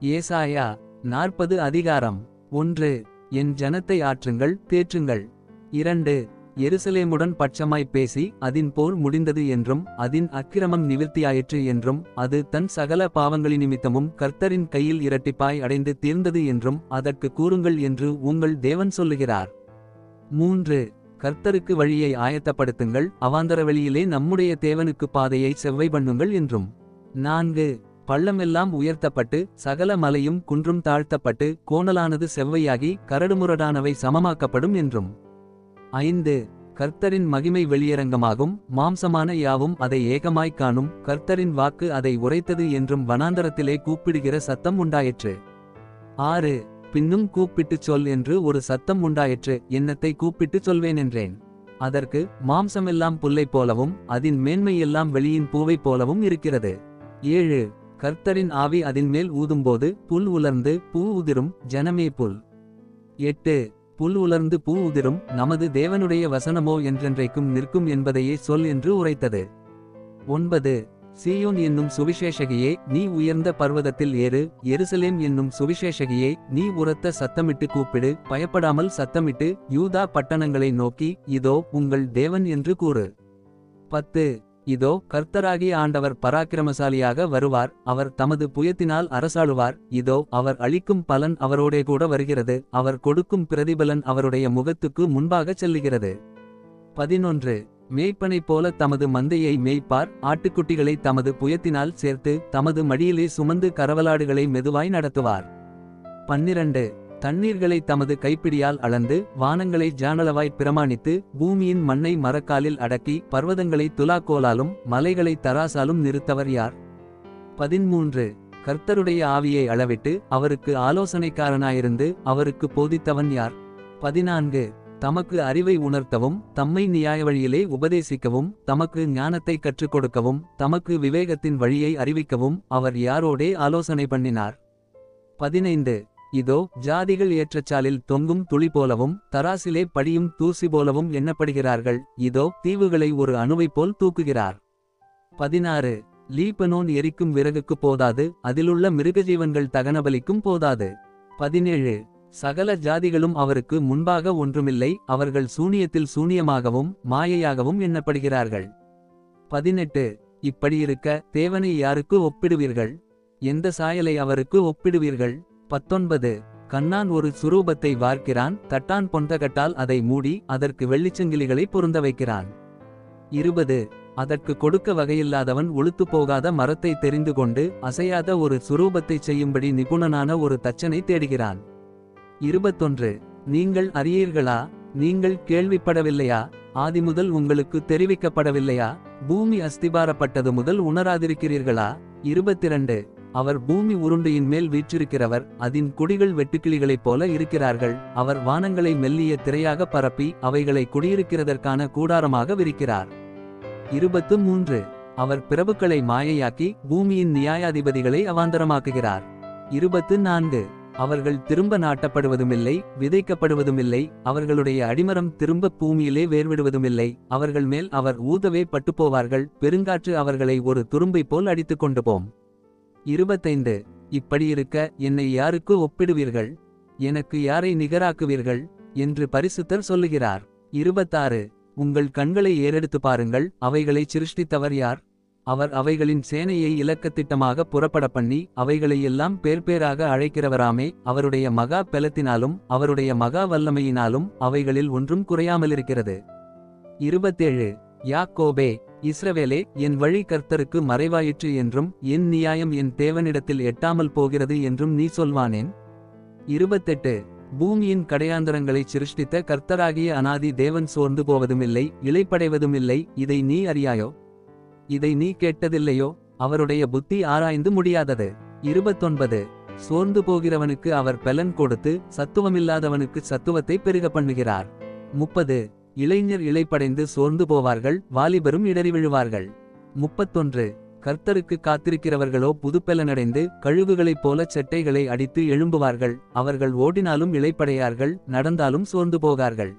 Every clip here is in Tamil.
ஏசாயா 40 அதிகாரம் 1. என் ஜனத்தை ஆற்றுங்கள் தேற்றுங்கள். 2. எருசலேமுடன் பட்சமாய்ப் பேசி அதின் போர் முடிந்தது என்றும் அதின் அக்கிரமம் நிவிர்த்தியாயிற்று என்றும் அது தன் சகல பாவங்களினிமித்தமும் கர்த்தரின் கையில் இரட்டிப்பாய் அடைந்து தீர்ந்தது என்றும் அதற்கு கூறுங்கள் என்று உங்கள் தேவன் சொல்லுகிறார். 3. கர்த்தருக்கு வழியை ஆயத்தப்படுத்துங்கள், அவாந்தர வழியிலே நம்முடைய தேவனுக்கு பாதையை செவ்வை பண்ணுங்கள் என்றும். 4. பள்ளமெல்லாம் உயர்த்தப்பட்டு சகல மலையும் குன்றும் தாழ்த்தப்பட்டு கோணலானது செவ்வையாகி கரடுமுரடானவை சமமாக்கப்படும் என்றும். 5. கர்த்தரின் மகிமை வெளியரங்கமாகும், மாம்சமான யாவும் அதை ஏகமாய்க் காணும், கர்த்தரின் வாக்கு அதை உரைத்தது என்றும் வனாந்தரத்திலே கூப்பிடுகிற சத்தம் உண்டாயிற்று. 6. பின்னும் கூப்பிட்டுச் சொல் என்று ஒரு சத்தம் உண்டாயிற்று, என்னத்தை கூப்பிட்டுச் சொல்வேன் என்றேன். அதற்கு, மாம்சமெல்லாம் புல்லைப் போலவும் அதின் மேன்மையெல்லாம் வெளியின் பூவைப் போலவும் இருக்கிறது. 7. கர்த்தரின் ஆவி அதின்மேல் ஊதும்போது புல் உலர்ந்து பூ உதிரும், ஜனமே புல். 8. புல் உலர்ந்து பூ உதிரும், நமது தேவனுடைய வசனமோ என்றென்றைக்கும் நிற்கும் என்பதையே சொல் என்று உரைத்தது. 9. சீயோன் என்னும் சுவிசேஷகியே, நீ உயர்ந்த பர்வதத்தில் ஏறு, எருசலேம் என்னும் சுவிசேஷகியே, நீ உரத்த சத்தமிட்டு கூப்பிடு, பயப்படாமல் சத்தமிட்டு யூதா பட்டணங்களை நோக்கி, இதோ உங்கள் தேவன் என்று கூறு. 10. இதோ கர்த்தராகிய ஆண்டவர் பராக்கிரமசாலியாக வருவார், அவர் தமது புயத்தினால் அரசாளுவார், இதோ அவர் அளிக்கும் பலன் அவரோடே கூட வருகிறது, அவர் கொடுக்கும் பிரதிபலன் அவருடைய முகத்துக்கு முன்பாகச் செல்லுகிறது. 11. மேய்ப்பனைப் போல தமது மந்தையை மேய்ப்பார், ஆட்டுக்குட்டிகளை தமது புயத்தினால் சேர்த்து தமது மடியிலே சுமந்து கரவலாடுகளை மெதுவாய் நடத்துவார். 12. தண்ணீர்களை தமது கைப்பிடியால் அளந்து வானங்களை ஜானளவாய்ப் பிரமாணித்து பூமியின் மண்ணை மரக்காலில் அடக்கி பர்வதங்களை துலாக்கோலாலும் மலைகளை தராசாலும் நிறுத்தவர் யார்? 13. கர்த்தருடைய ஆவியை அளவிட்டு அவருக்கு ஆலோசனைக்காரனாயிருந்து அவருக்கு போதித்தவன் யார்? 14. தமக்கு அறிவை உணர்த்தவும் தம்மை நியாய வழியிலே உபதேசிக்கவும் தமக்கு ஞானத்தை கற்றுக் கொடுக்கவும் தமக்கு விவேகத்தின் வழியை அறிவிக்கவும் அவர் யாரோடே ஆலோசனை பண்ணினார்? 15. இதோ ஜாதிகள் ஏற்றச்சாலில் தொங்கும் துளி போலவும் தராசிலே படியும் தூசி போலவும் எண்ணப்படுகிறார்கள், இதோ தீவுகளை ஒரு அணுவைப் போல் தூக்குகிறார். 16. லீபனோன் எரிக்கும் விறகுக்கு போதாது, அதிலுள்ள மிருகஜீவன்கள் தகனபலிக்கும் போதாது. 17. சகல ஜாதிகளும் அவருக்கு முன்பாக ஒன்றுமில்லை, அவர்கள் சூனியத்தில் சூனியமாகவும் மாயையாகவும் எண்ணப்படுகிறார்கள். 18. இப்படியிருக்க தேவனை யாருக்கு ஒப்பிடுவீர்கள்? எந்த சாயலை அவருக்கு ஒப்பிடுவீர்கள்? 19. கண்ணான் ஒரு சுரூபத்தை வார்க்கிறான், தட்டான் பொன்தகட்டால் அதை மூடி அதற்கு வெள்ளிச்சங்கிலிகளை பொருந்த வைக்கிறான். 20. அதற்கு கொடுக்க வகையில்லாதவன் உளுத்து போகாத மரத்தை தெரிந்து கொண்டு அசையாத ஒரு சுரூபத்தைச் செய்யும்படி நிபுணனான ஒரு தச்சனை தேடுகிறான். 21. நீங்கள் அறியீர்களா? நீங்கள் கேள்விப்படவில்லையா? ஆதிமுதல் உங்களுக்கு தெரிவிக்கப்படவில்லையா? பூமி அஸ்திபாரப்பட்டது முதல் உணராதிருக்கிறீர்களா? 22. அவர் பூமி உருண்டையின் மேல் வீற்றிருக்கிறவர், அதின் குடிகள் வெட்டுக்கிளிகளைப் போல இருக்கிறார்கள், அவர் வானங்களை மெல்லிய திரையாக பரப்பி அவைகளை குடியிருக்கிறதற்கான கூடாரமாக விரிக்கிறார். 23. அவர் பிரபுக்களை மாயையாக்கி பூமியின் நியாயாதிபதிகளை அவாந்தரமாக்குகிறார். 24. அவர்கள் திரும்ப நாட்டப்படுவதுமில்லை, விதைக்கப்படுவதுமில்லை, அவர்களுடைய அடிமரம் திரும்ப பூமியிலே வேர்விடுவதுமில்லை, அவர்கள் மேல் அவர் ஊதவே பட்டுப்போவார்கள், பெருங்காற்று அவர்களை ஒரு துரும்பை போல் அடித்துக் கொண்டு போம். 25. இப்படியிருக்க என்னை யாருக்கு ஒப்பிடுவீர்கள்? எனக்கு யாரை நிகராக்குவீர்கள்? என்று பரிசுத்தர் சொல்லுகிறார். 26. உங்கள் கண்களை ஏறெடுத்து பாருங்கள், அவைகளை சிருஷ்டித்தவர் யார்? அவர் அவைகளின் சேனையை இலக்கத்திட்டமாக புறப்பட பண்ணி அவைகளையெல்லாம் பேர்பேராக அழைக்கிறவராமே, அவருடைய மகா பெலத்தினாலும் அவருடைய மகா வல்லமையினாலும் அவைகளில் ஒன்றும் குறையாமலிருக்கிறது. 27. யாக்கோபே, இஸ்ரவேலே, என் வழி கர்த்தருக்கு மறைவாயிற்று என்றும் என் நியாயம் என் தேவனிடத்தில் எட்டாமல் போகிறது என்றும் நீ சொல்வானேன்? 28. பூமியின் கடையாந்தரங்களைச் சிருஷ்டித்த கர்த்தராகிய அநாதி தேவன் சோர்ந்து போவதுமில்லை, இளைப்படைவதுமில்லை, இதை நீ அறியாயோ? இதை நீ கேட்டதில்லையோ? அவருடைய புத்தி ஆராய்ந்து முடியாதது. 29. சோர்ந்து போகிறவனுக்கு அவர் பெலன் கொடுத்து சத்துவமில்லாதவனுக்கு சத்துவத்தை பெருக பண்ணுகிறார். 30. இளைஞர் இளைப்படைந்து சோர்ந்து போவார்கள், வாலிபரும் இடறி விழுவார்கள். 31. கர்த்தருக்கு காத்திருக்கிறவர்களோ புதுப்பெலனடைந்து கழுகுகளைப் போலச் செட்டைகளை அடித்து எழும்புவார்கள், அவர்கள் ஓடினாலும் இளைப்படையார்கள், நடந்தாலும் சோர்ந்து போகார்கள்.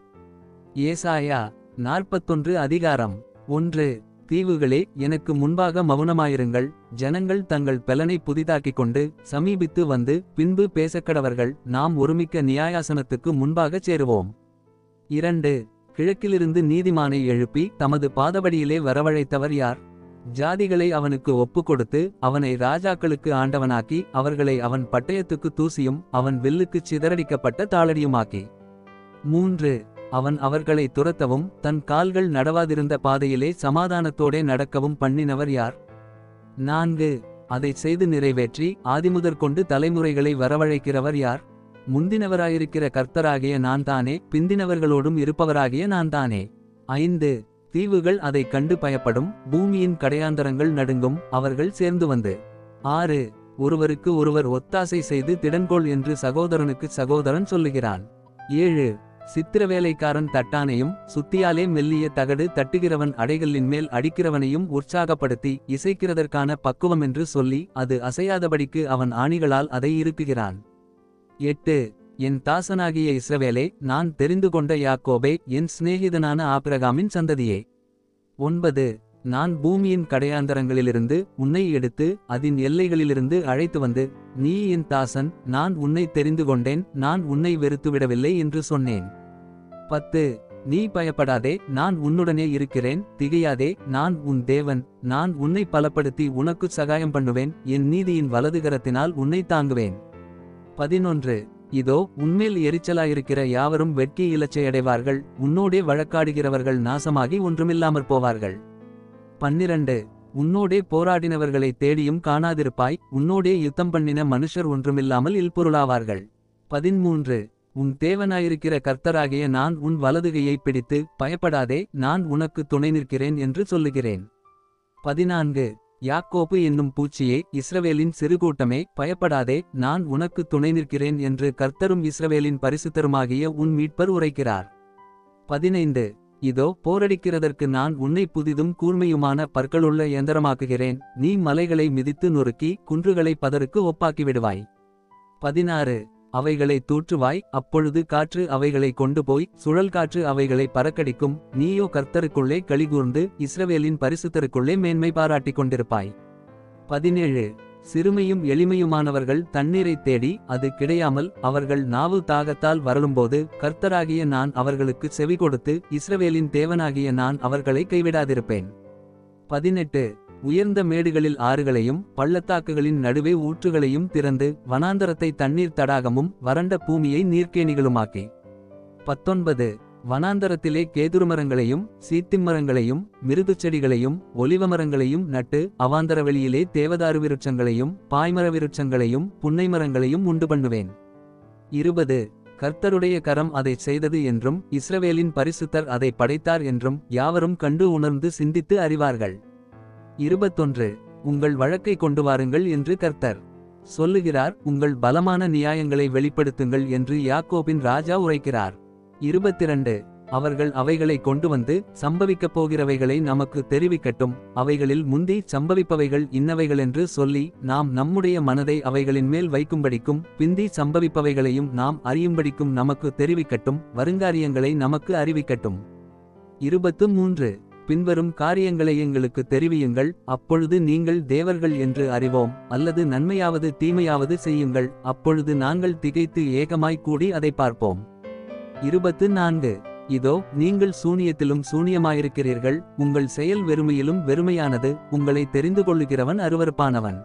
ஏசாயா 41 அதிகாரம் 1. தீவுகளே, எனக்கு முன்பாக மவுனமாயிருங்கள். ஜனங்கள் தங்கள் பெலனை புதிதாக்கிக் கொண்டு சமீபித்து வந்து பின்பு பேசக்கடவர்கள். நாம் ஒருமிக்க நியாயாசனத்துக்கு முன்பாகச் சேருவோம். 2. கிழக்கிலிருந்து நீதிமானை எழுப்பி தமது பாதபடியிலே வரவழைத்தவர் யார்? ஜாதிகளை அவனுக்கு ஒப்புக்கொடுத்து அவனை ராஜாக்களுக்கு ஆண்டவனாக்கி அவர்களை அவன் பட்டயத்துக்கு தூசியும் அவன் வில்லுக்குச் சிதறடிக்கப்பட்ட தாளடியுமாக்கி. 3. அவன் அவர்களை துரத்தவும் தன் கால்கள் நடவாதிருந்த பாதையிலே சமாதானத்தோடே நடக்கவும் பண்ணினவர் யார்? 4. அதைச் செய்து நிறைவேற்றி ஆதிமுதற்கொண்டு தலைமுறைகளை வரவழைக்கிறவர் யார்? முந்தினவராயிருக்கிற கர்த்தராகிய நான் தானே, பிந்தினவர்களோடும் இருப்பவராகிய நான் தானே. 5. தீவுகள் அதைக் கண்டு பயப்படும், பூமியின் கடையாந்தரங்கள் நடுங்கும், அவர்கள் சேர்ந்து வந்து. 6. ஒருவருக்கு ஒருவர் ஒத்தாசை செய்து திடன்கோள் என்று சகோதரனுக்கு சகோதரன் சொல்லுகிறான். 7. சித்திரவேலைக்காரன் தட்டானையும் சுத்தியாலே மெல்லிய தகடு தட்டுகிறவன் அடைகளின் மேல் அடிக்கிறவனையும் உற்சாகப்படுத்தி இசைக்கிறதற்கான பக்குவமென்று சொல்லி அது அசையாதபடிக்கு அவன் ஆணிகளால் அதை இறுக்குகிறான். 8. என் தாசனாகிய இஸ்ரவேலே, நான் தெரிந்து கொண்ட யாக்கோபே, என் சிநேகிதனான ஆபிரகாமின் சந்ததியே. 9. நான் பூமியின் கடையாந்தரங்களிலிருந்து உன்னை எடுத்து அதின் எல்லைகளிலிருந்து அழைத்து வந்து நீ என் தாசன், நான் உன்னை தெரிந்து கொண்டேன், நான் உன்னை வெறுத்துவிடவில்லை என்று சொன்னேன். 10. நீ பயப்படாதே, நான் உன்னுடனே இருக்கிறேன், திகையாதே, நான் உன் தேவன், நான் உன்னை பலப்படுத்தி உனக்குச் சகாயம் பண்ணுவேன், என் நீதியின் வலதுகரத்தினால் உன்னை தாங்குவேன். 11. இதோ உன்மேல் எரிச்சலாயிருக்கிற யாவரும் வெட்கி இலச்சையடைவார்கள், உன்னோடே வழக்காடுகிறவர்கள் நாசமாகி ஒன்றுமில்லாமற் போவார்கள். 12. உன்னோடே போராடினவர்களை தேடியும் காணாதிருப்பாய், உன்னோடே யுத்தம் பண்ணின மனுஷர் ஒன்றுமில்லாமல் இல்பொருளாவார்கள். 13. உன் தேவனாயிருக்கிற கர்த்தராகிய நான் உன் வலதுகையை பிடித்து பயப்படாதே, நான் உனக்கு துணை நிற்கிறேன் என்று சொல்லுகிறேன். 14. யாக்கோப்பு என்னும் பூச்சியே, இஸ்ரவேலின் சிறுகூட்டமே, பயப்படாதே, நான் உனக்கு துணை நிற்கிறேன் என்று கர்த்தரும் இஸ்ரவேலின் பரிசுத்தருமாகிய உன் மீட்பர் உரைக்கிறார். 15. இதோ போரடிக்கிறதற்கு நான் உன்னை புதிதும் கூர்மையுமான பற்களுள்ள இயந்திரமாக்குகிறேன், நீ மலைகளை மிதித்து நொறுக்கி குன்றுகளை பதருக்கு ஒப்பாக்கிவிடுவாய். 16. அவைகளை தூற்றுவாய், அப்பொழுது காற்று அவைகளை கொண்டு போய் சுழல் காற்று அவைகளை பறக்கடிக்கும், நீயோ கர்த்தருக்குள்ளே களிகூர்ந்து இஸ்ரவேலின் பரிசுத்தருக்குள்ளே மேன்மை பாராட்டிக் கொண்டிருப்பாய். 17. சிறுமையும் எளிமையுமானவர்கள் தண்ணீரைத் தேடி அது கிடையாமல் அவர்கள் நாவு தாகத்தால் வரலும்போது கர்த்தராகிய நான் அவர்களுக்கு செவி கொடுத்து இஸ்ரவேலின் தேவனாகிய நான் அவர்களை கைவிடாதிருப்பேன். 18. உயர்ந்த மேடுகளில் ஆறுகளையும் பள்ளத்தாக்குகளின் நடுவே ஊற்றுகளையும் திறந்து வனாந்தரத்தை தண்ணீர் தடாகமும் வறண்ட பூமியை நீர்க்கேணிகளுமாக்கி. 19. வனாந்தரத்திலே கேதுருமரங்களையும் சீத்திம்மரங்களையும் மிருதுச்செடிகளையும் ஒலிவமரங்களையும் நட்டு அவாந்தரவெளியிலே தேவதாரு விருட்சங்களையும் பாய்மர விருட்சங்களையும் புன்னைமரங்களையும் உண்டு பண்ணுவேன். 20. கர்த்தருடைய கரம் அதைச் செய்தது என்றும் இஸ்ரவேலின் பரிசுத்தர் அதை படைத்தார் என்றும் யாவரும் கண்டு உணர்ந்து சிந்தித்து அறிவார்கள். 21. உங்கள் வழக்கை கொண்டு வாருங்கள் என்று கர்த்தர் சொல்லுகிறார், உங்கள் பலமான நியாயங்களை வெளிப்படுத்துங்கள் என்று யாக்கோபின் ராஜா உரைக்கிறார். 22. அவர்கள் அவைகளை கொண்டு வந்து சம்பவிக்கப் போகிறவைகளை நமக்கு தெரிவிக்கட்டும், அவைகளில் முந்தி சம்பவிப்பவைகள் இன்னவைகளென்று சொல்லி நாம் நம்முடைய மனதை அவைகளின் மேல் வைக்கும்படிக்கும் பிந்தி சம்பவிப்பவைகளையும் நாம் அறியும்படிக்கும் நமக்கு தெரிவிக்கட்டும், வருங்காரியங்களை நமக்கு அறிவிக்கட்டும். 23. பின்வரும் காரியங்களை எங்களுக்கு தெரிவியுங்கள், அப்பொழுது நீங்கள் தேவர்கள் என்று அறிவோம், அல்லது நன்மையாவது தீமையாவது செய்யுங்கள், அப்பொழுது நாங்கள் திகைத்து ஏகமாய் கூடி அதை பார்ப்போம். 24. இதோ நீங்கள் சூனியத்திலும் சூனியமாயிருக்கிறீர்கள், உங்கள் செயல் வெறுமையிலும் வெறுமையானது, உங்களை தெரிந்து கொள்ளுகிறவன் அருவருப்பானவன்.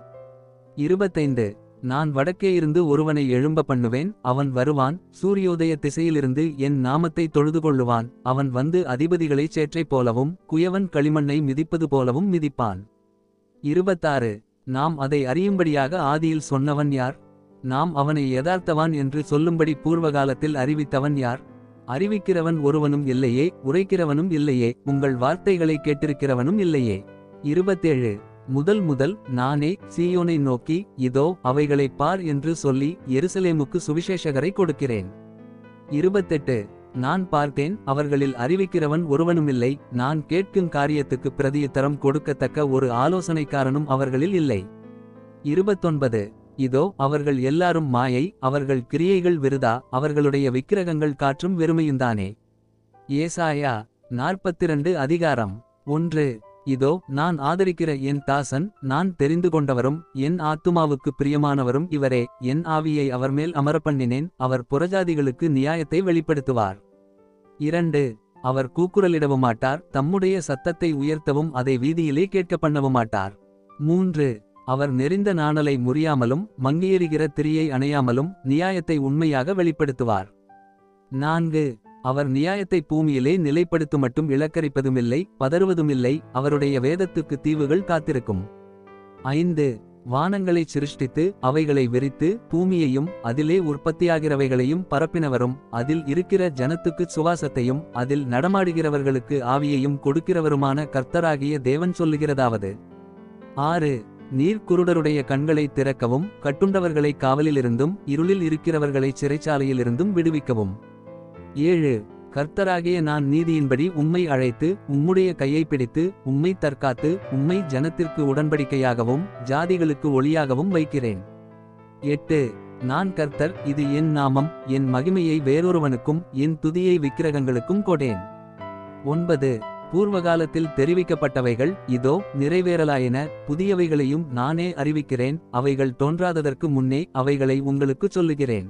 25. நான் வடக்கே இருந்து ஒருவனை எழும்ப பண்ணுவேன், அவன் வருவான், சூரியோதய திசையிலிருந்து என் நாமத்தை தொழுது கொள்ளுவான், அவன் வந்து அதிபதிகளைச் சேற்றைப் போலவும் குயவன் களிமண்ணை மிதிப்பது போலவும் மிதிப்பான். 26. நாம் அதை அறியும்படியாக ஆதியில் சொன்னவன் யார்? நாம் அவனை யதார்த்தவான் என்று சொல்லும்படி பூர்வகாலத்தில் அறிவித்தவன் யார்? அறிவிக்கிறவன் ஒருவனும் இல்லையே, உரைக்கிறவனும் இல்லையே, உங்கள் வார்த்தைகளை கேட்டிருக்கிறவனும் இல்லையே. 27. முதல் நானே சீயோனை நோக்கி இதோ அவைகளைப் பார் என்று சொல்லி எருசலேமுக்கு சுவிசேஷகரை கொடுக்கிறேன். 28. நான் பார்த்தேன், அவர்களில் அறிவிக்கிறவன் ஒருவனுமில்லை, நான் கேட்கும் காரியத்துக்கு பிரதியுத்தரம் கொடுக்கத்தக்க ஒரு ஆலோசனைக்காரனும் அவர்களில் இல்லை. 29. இதோ அவர்கள் எல்லாரும் மாயை, அவர்கள் கிரியைகள் விருதா, அவர்களுடைய விக்கிரகங்கள் காற்றும் வெறுமையுந்தானே. ஏசாயா 42 அதிகாரம் 1. இதோ நான் ஆதரிக்கிற என் தாசன், நான் தெரிந்து கொண்டவரும் என் ஆத்துமாவுக்கு பிரியமானவரும் இவரே. என் ஆவியை அவர்மேல் அமரப்பண்ணினேன், அவர் புறஜாதிகளுக்கு நியாயத்தை வெளிப்படுத்துவார். 2. அவர் கூக்குரலிடவும் மாட்டார், தம்முடைய சத்தத்தை உயர்த்தவும் அதை வீதியிலே கேட்கப் பண்ணவும் மாட்டார். 3. அவர் நெரிந்த நாணலை முறியாமலும் மங்கியெறிகிற திரியை அணையாமலும் நியாயத்தை உண்மையாக வெளிப்படுத்துவார். 4. அவர் நியாயத்தை பூமியிலே நிலைப்படுத்துமட்டும் இலக்கரிப்பதுமில்லை, பதறுவதுமில்லை, அவருடைய வேதத்துக்கு தீவுகள் காத்திருக்கும். 5. வானங்களைச் சிருஷ்டித்து அவைகளை விரித்து பூமியையும் அதிலே உற்பத்தியாகிறவைகளையும் பரப்பினவரும் அதில் இருக்கிற ஜனத்துக்குச் சுவாசத்தையும் அதில் நடமாடுகிறவர்களுக்கு ஆவியையும் கொடுக்கிறவருமான கர்த்தராகிய தேவன் சொல்லுகிறதாவது. 6. நீர் குருடருடைய கண்களை திறக்கவும் கட்டுண்டவர்களை காவலிலிருந்தும் இருளில் இருக்கிறவர்களை சிறைச்சாலையிலிருந்தும் விடுவிக்கவும். 7. கர்த்தராகிய நான் நீதியின்படி உம்மை அழைத்து உம்முடைய கையை பிடித்து உம்மை தற்காத்து உம்மை ஜனத்திற்கு உடன்படிக்கையாகவும் ஜாதிகளுக்கு ஒளியாகவும் வைக்கிறேன். 8. நான் கர்த்தர், இது என் நாமம், என் மகிமையை வேறொருவனுக்கும் என் துதியை விக்கிரகங்களுக்கும் கொடேன். 9. பூர்வகாலத்தில் தெரிவிக்கப்பட்டவைகள் இதோ நிறைவேறலாயின, புதியவைகளையும் நானே அறிவிக்கிறேன், அவைகள் தோன்றாததற்கு முன்னே அவைகளை உங்களுக்குச் சொல்லுகிறேன்.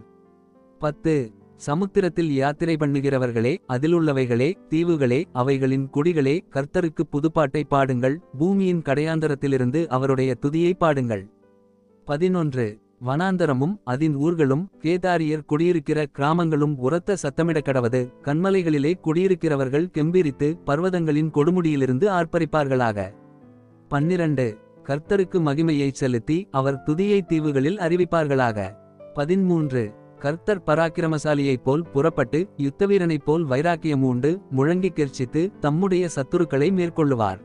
10. சமுத்திரத்தில் யாத்திரை பண்ணுகிறவர்களே, அதிலுள்ளவைகளே, தீவுகளே, அவைகளின் குடிகளே, கர்த்தருக்கு புதுப்பாட்டை பாடுங்கள், பூமியின் கடையாந்தரத்திலிருந்து அவருடைய துதியை பாடுங்கள். 11. வனாந்தரமும் அதின் ஊர்களும் கேதாரியர் குடியிருக்கிற கிராமங்களும் உரத்த சத்தமிடக்கடவது, கன்மலைகளிலே குடியிருக்கிறவர்கள் கெம்பீரித்து பர்வதங்களின் கொடுமுடியிலிருந்து ஆர்ப்பரிப்பார்களாக. 12. கர்த்தருக்கு மகிமையைச் செலுத்தி அவர் துதியை தீவுகளில் அறிவிப்பார்களாக. 13. கர்த்தர் பராக்கிரமசாலியைப் போல் புறப்பட்டு யுத்தவீரனைப் போல் வைராக்கியமூண்டு முழங்கி கெர்ச்சித்து தம்முடைய சத்துருக்களை மேற்கொள்ளுவார்.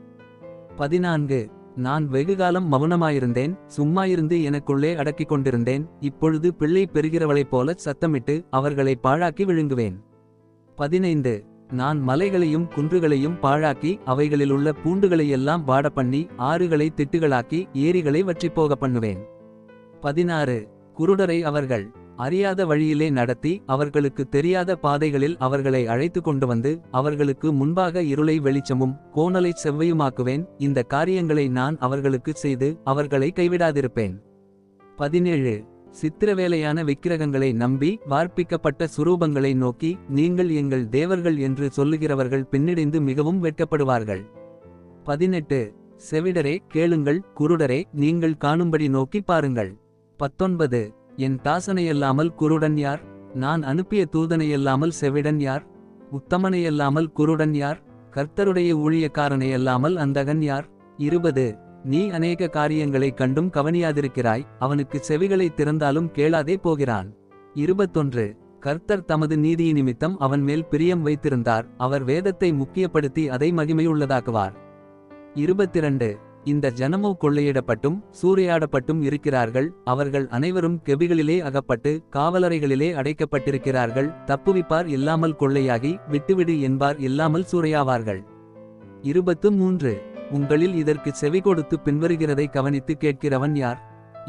14. நான் வெகுகாலம் மௌனமாயிருந்தேன், சும்மாயிருந்து எனக்குள்ளே அடக்கிக் கொண்டிருந்தேன், இப்பொழுது பிள்ளை பெறுகிறவளைப் போலச் சத்தமிட்டு அவர்களை பாழாக்கி விழுங்குவேன். 15. நான் மலைகளையும் குன்றுகளையும் பாழாக்கி அவைகளிலுள்ள பூண்டுகளையெல்லாம் வாடப்பண்ணி ஆறுகளை திட்டுகளாக்கி ஏரிகளை வற்றிப்போக பண்ணுவேன். 16. குருடரை அவர்கள் அறியாத வழியிலே நடத்தி அவர்களுக்கு தெரியாத பாதைகளில் அவர்களை அழைத்து கொண்டு வந்து அவர்களுக்கு முன்பாக இருளை வெளிச்சமும் கோணலைச் செவ்வையுமாக்குவேன். இந்த காரியங்களை நான் அவர்களுக்குச் செய்து அவர்களை கைவிடாதிருப்பேன். 17. சித்திரவேலையான விக்கிரகங்களை நம்பி வார்ப்பிக்கப்பட்ட சுரூபங்களை நோக்கி நீங்கள் எங்கள் தேவர்கள் என்று சொல்லுகிறவர்கள் பின்னிடைந்து மிகவும் வெட்கப்படுவார்கள். 18. செவிடரே கேளுங்கள், குருடரே நீங்கள் காணும்படி நோக்கி பாருங்கள். 19. என் தாசனையல்லாமல் குருடன் யார்? நான் அனுப்பிய தூதனையல்லாமல் செவிடன் யார்? உத்தமனையல்லாமல் குருடன் யார்? கர்த்தருடைய ஊழியக்காரனையல்லாமல் அந்தகன் யார்? 20. நீ அநேக காரியங்களைக் கண்டும் கவனியாதிருக்கிறாய், அவனுக்கு செவிகளை திறந்தாலும் கேளாதே போகிறான். 21. கர்த்தர் தமது நீதியை நிமித்தம் அவன் மேல் பிரியம் வைத்திருந்தார், அவர் வேதத்தை முக்கியப்படுத்தி அதை மகிமையுள்ளதாக்குவார். 22. இந்த ஜனமோ கொள்ளையிடப்பட்டும் சூறையாடப்பட்டும் இருக்கிறார்கள், அவர்கள் அனைவரும் கெபிகளிலே அகப்பட்டு காவலறைகளிலே அடைக்கப்பட்டிருக்கிறார்கள், தப்புவிப்பார் இல்லாமல் கொள்ளையாகி விட்டுவிடு என்பார் இல்லாமல் சூறையாவார்கள். 23. உங்களில் இதற்கு செவி கொடுத்து பின்வருகிறதை கவனித்து கேட்கிறவன் யார்?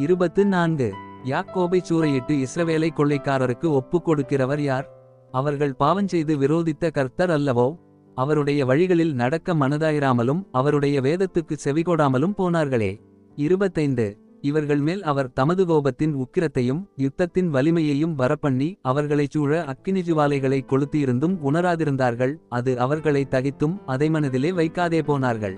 24. யாக்கோபை சூறையிட்டு இஸ்ரவேலை கொள்ளைக்காரருக்கு ஒப்புக் கொடுக்கிறவர் யார்? அவர்கள் பாவஞ்செய்து விரோதித்த கர்த்தர் அல்லவோ? அவருடைய வழிகளில் நடக்க மனதாயிராமலும் அவருடைய வேதத்துக்கு செவிகொடாமலும் போனார்களே. 25. இவர்கள் மேல் அவர் தமது கோபத்தின் உக்கிரத்தையும் யுத்தத்தின் வலிமையையும் வரப்பண்ணி அவர்களைச் சூழ அக்கினி ஜுவாலைகளை கொளுத்தியிருந்தும் உணராதிருந்தார்கள், அது அவர்களை தகித்தும் அதை மனதிலே வைக்காதே போனார்கள்.